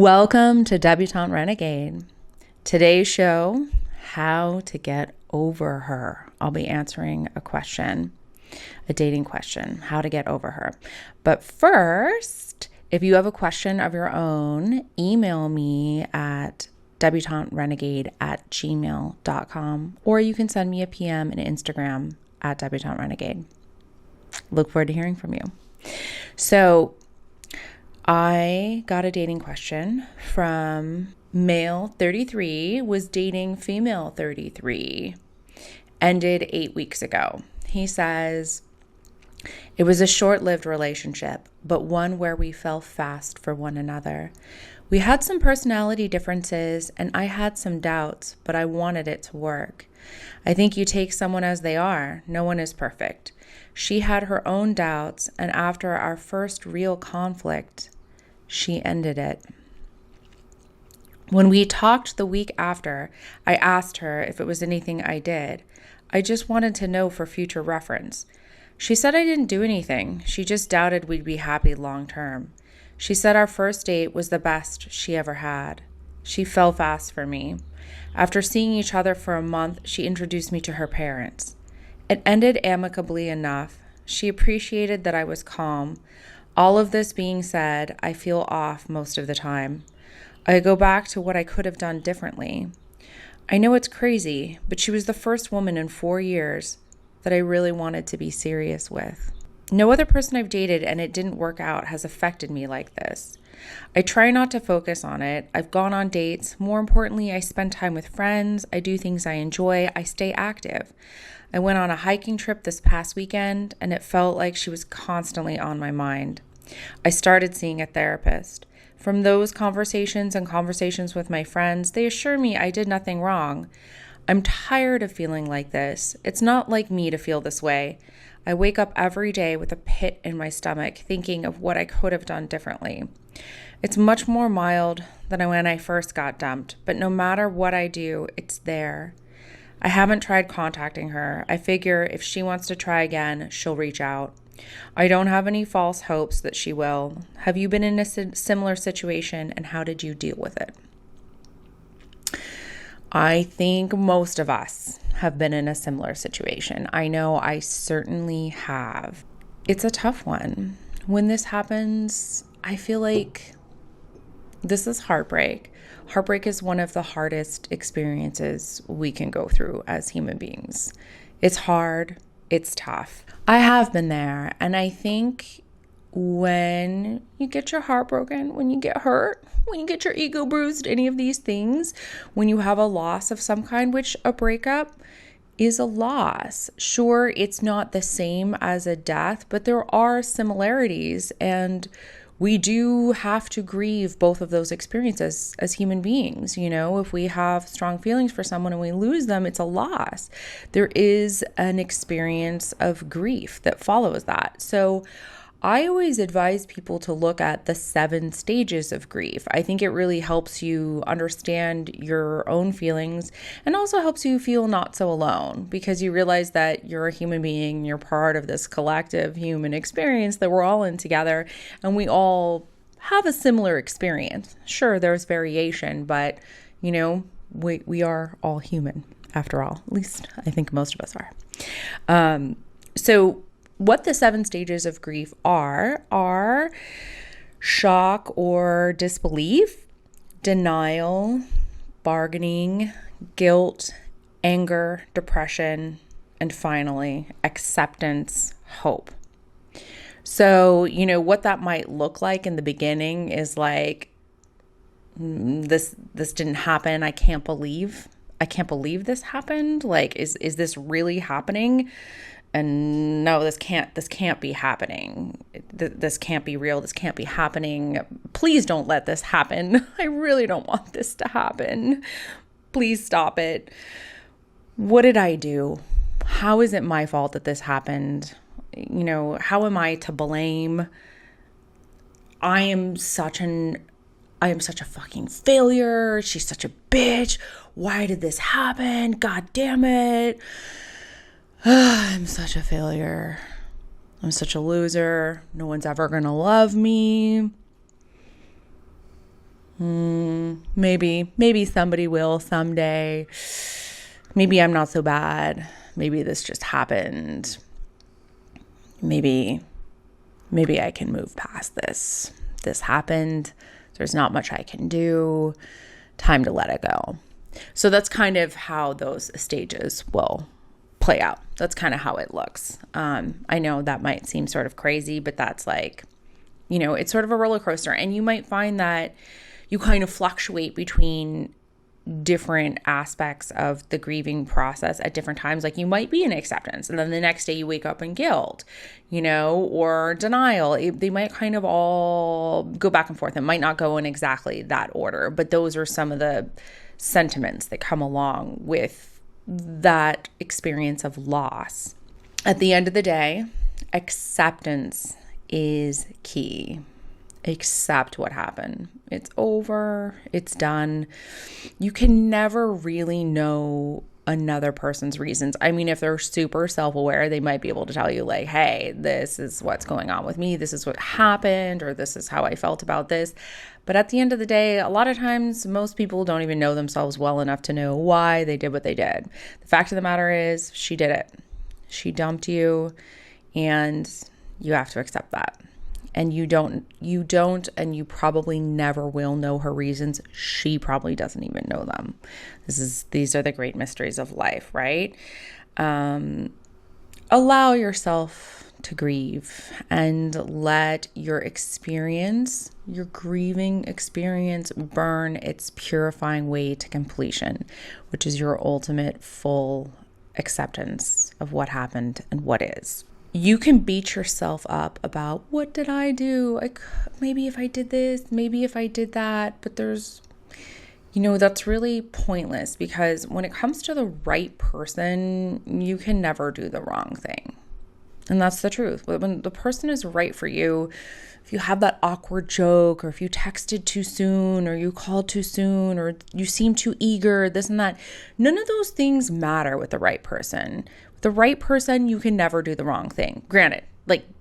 Welcome to Debutante Renegade. Today's show, how to get over her. I'll be answering a question, a dating question, how to get over her. But first, if you have a question of your own, email me at debutanterenegade@gmail.com, or you can send me a PM in Instagram at Debutante Renegade. Look forward to hearing from you. So I got a dating question from male 33, was dating female 33, ended 8 weeks ago. He says, it was a short-lived relationship, but one where we fell fast for one another. We had some personality differences and I had some doubts, but I wanted it to work. I think you take someone as they are. No one is perfect. She had her own doubts, and after our first real conflict, she ended it. When we talked the week after, I asked her if it was anything I did. I just wanted to know for future reference. She said I didn't do anything. She just doubted we'd be happy long term. She said our first date was the best she ever had. She fell fast for me. After seeing each other for a month, she introduced me to her parents. It ended amicably enough. She appreciated that I was calm. All of this being said, I feel off most of the time. I go back to what I could have done differently. I know it's crazy, but she was the first woman in 4 years that I really wanted to be serious with. No other person I've dated and it didn't work out has affected me like this. I try not to focus on it. I've gone on dates. More importantly, I spend time with friends. I do things I enjoy. I stay active. I went on a hiking trip this past weekend and it felt like she was constantly on my mind. I started seeing a therapist. From those conversations and conversations with my friends, they assure me I did nothing wrong. I'm tired of feeling like this. It's not like me to feel this way. I wake up every day with a pit in my stomach thinking of what I could have done differently. It's much more mild than when I first got dumped, but no matter what I do, it's there. I haven't tried contacting her. I figure if she wants to try again, she'll reach out. I don't have any false hopes that she will. Have you been in a similar situation and how did you deal with it? I think most of us have been in a similar situation. I know I certainly have. It's a tough one. When this happens, I feel like this is heartbreak. Heartbreak is one of the hardest experiences we can go through as human beings. It's hard. It's tough. I have been there. And I think when you get your heart broken, when you get hurt, when you get your ego bruised, any of these things, when you have a loss of some kind, which a breakup is a loss. Sure, it's not the same as a death, but there are similarities, and we do have to grieve both of those experiences as human beings. You know, if we have strong feelings for someone and we lose them, it's a loss. There is an experience of grief that follows that. So I always advise people to look at the 7 stages of grief. I think it really helps you understand your own feelings and also helps you feel not so alone because you realize that you're a human being, you're part of this collective human experience that we're all in together, and we all have a similar experience. Sure, there's variation, but you know, we are all human after all. At least I think most of us are. So what the 7 stages of grief are shock or disbelief, denial, bargaining, guilt, anger, depression, and finally, acceptance, hope. So, you know, what that might look like in the beginning is like, this didn't happen. I can't believe this happened. Like, is this really happening? And no, this can't be happening. This can't be real. This can't be happening. Please don't let this happen. I really don't want this to happen. Please stop it. What did I do? How is it my fault that this happened? You know, how am I to blame? I am such a fucking failure. She's such a bitch. Why did this happen? God damn it. I'm such a failure. I'm such a loser. No one's ever going to love me. Maybe somebody will someday. Maybe I'm not so bad. Maybe this just happened. Maybe I can move past this. This happened. There's not much I can do. Time to let it go. So that's kind of how those stages will play out. That's kind of how it looks. I know that might seem sort of crazy, but that's like, it's sort of a roller coaster. And you might find that you kind of fluctuate between different aspects of the grieving process at different times. Like you might be in acceptance and then the next day you wake up in guilt, or denial. They might kind of all go back and forth. It might not go in exactly that order, but those are some of the sentiments that come along with that experience of loss. At the end of the day, acceptance is key. Accept what happened. It's over. It's done. You can never really know another person's reasons. I mean, if they're super self-aware, they might be able to tell you like, hey, this is what's going on with me. This is what happened, or this is how I felt about this. But at the end of the day, a lot of times, most people don't even know themselves well enough to know why they did what they did. The fact of the matter is, she did it. She dumped you, and you have to accept that. And you don't, and you probably never will know her reasons. She probably doesn't even know them. These are the great mysteries of life, right? Allow yourself to grieve and let your experience, your grieving experience, burn its purifying way to completion, which is your ultimate full acceptance of what happened and what is. You can beat yourself up about, what did I do? Maybe if I did this, maybe if I did that, but that's really pointless, because when it comes to the right person, you can never do the wrong thing. And that's the truth. When the person is right for you, if you have that awkward joke, or if you texted too soon, or you called too soon, or you seem too eager, this and that, none of those things matter with the right person. With the right person, you can never do the wrong thing. Granted,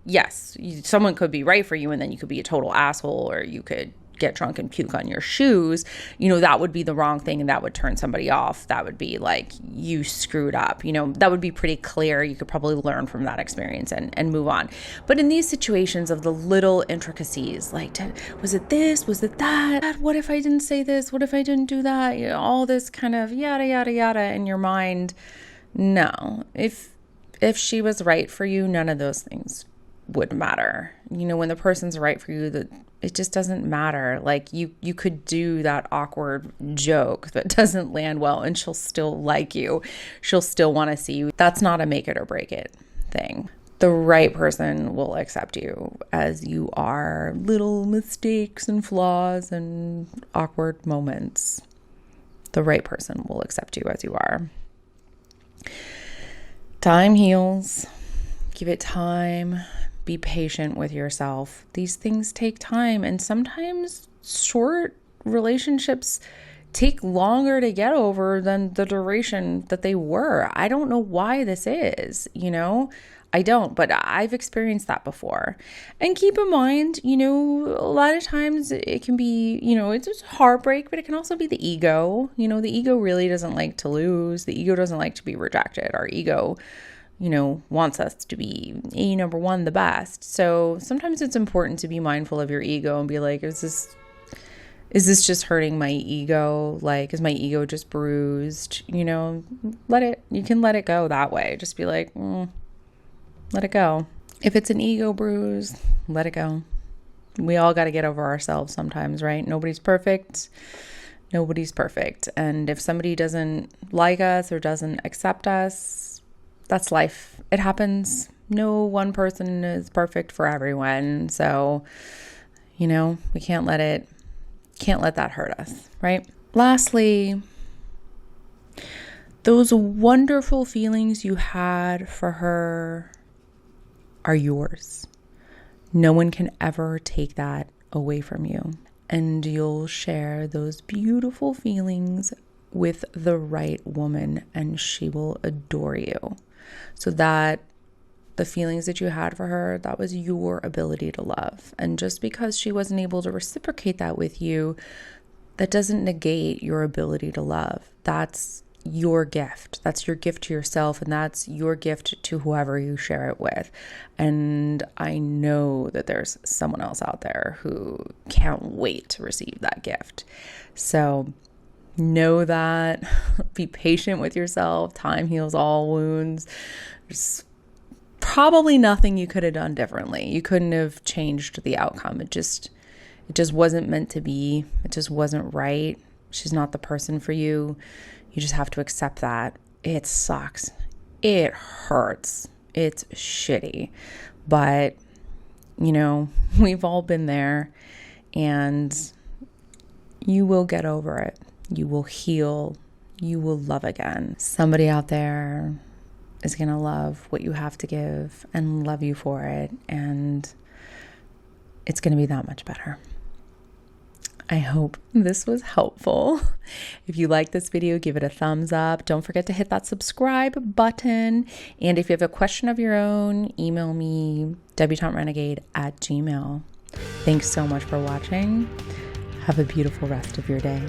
yes, someone could be right for you and then you could be a total asshole, or you could get drunk and puke on your shoes. That would be the wrong thing, and that would turn somebody off. That would be like, you screwed up. That would be pretty clear. You could probably learn from that experience and move on. But in these situations of the little intricacies, like, was it this? Was it that? What if I didn't say this? What if I didn't do that? All this kind of yada, yada, yada in your mind. No. If she was right for you, none of those things would matter. When the person's right for you, it just doesn't matter. Like you could do that awkward joke that doesn't land well and she'll still like you. She'll still want to see you. That's not a make it or break it thing. The right person will accept you as you are, little mistakes and flaws and awkward moments. The right person will accept you as you are. Time heals. Give it time. Be patient with yourself. These things take time, and sometimes short relationships take longer to get over than the duration that they were. I don't know why this is, I don't, but I've experienced that before. And keep in mind, a lot of times it can be, it's just heartbreak, but it can also be the ego. The ego really doesn't like to lose. The ego doesn't like to be rejected. Our ego wants us to be number one, the best. So sometimes it's important to be mindful of your ego and be like, is this just hurting my ego? Like, is my ego just bruised? You can let it go that way. Just be like, let it go. If it's an ego bruise, let it go. We all got to get over ourselves sometimes, right? Nobody's perfect. And if somebody doesn't like us or doesn't accept us, that's life. It happens. No one person is perfect for everyone. So, we can't let that hurt us, right? Lastly, those wonderful feelings you had for her are yours. No one can ever take that away from you. And you'll share those beautiful feelings with the right woman, and she will adore you. So that the feelings that you had for her, that was your ability to love. And just because she wasn't able to reciprocate that with you, that doesn't negate your ability to love. That's your gift. That's your gift to yourself, and that's your gift to whoever you share it with. And I know that there's someone else out there who can't wait to receive that gift. So know that. Be patient with yourself. Time heals all wounds. There's probably nothing you could have done differently. You couldn't have changed the outcome. It just wasn't meant to be. It just wasn't right. She's not the person for you. You just have to accept that. It sucks. It hurts. It's shitty. But, we've all been there, and you will get over it. You will heal. You will love again. Somebody out there is going to love what you have to give and love you for it. And it's going to be that much better. I hope this was helpful. If you like this video, give it a thumbs up. Don't forget to hit that subscribe button. And if you have a question of your own, email me, debutanterenegade@gmail.com. Thanks so much for watching. Have a beautiful rest of your day.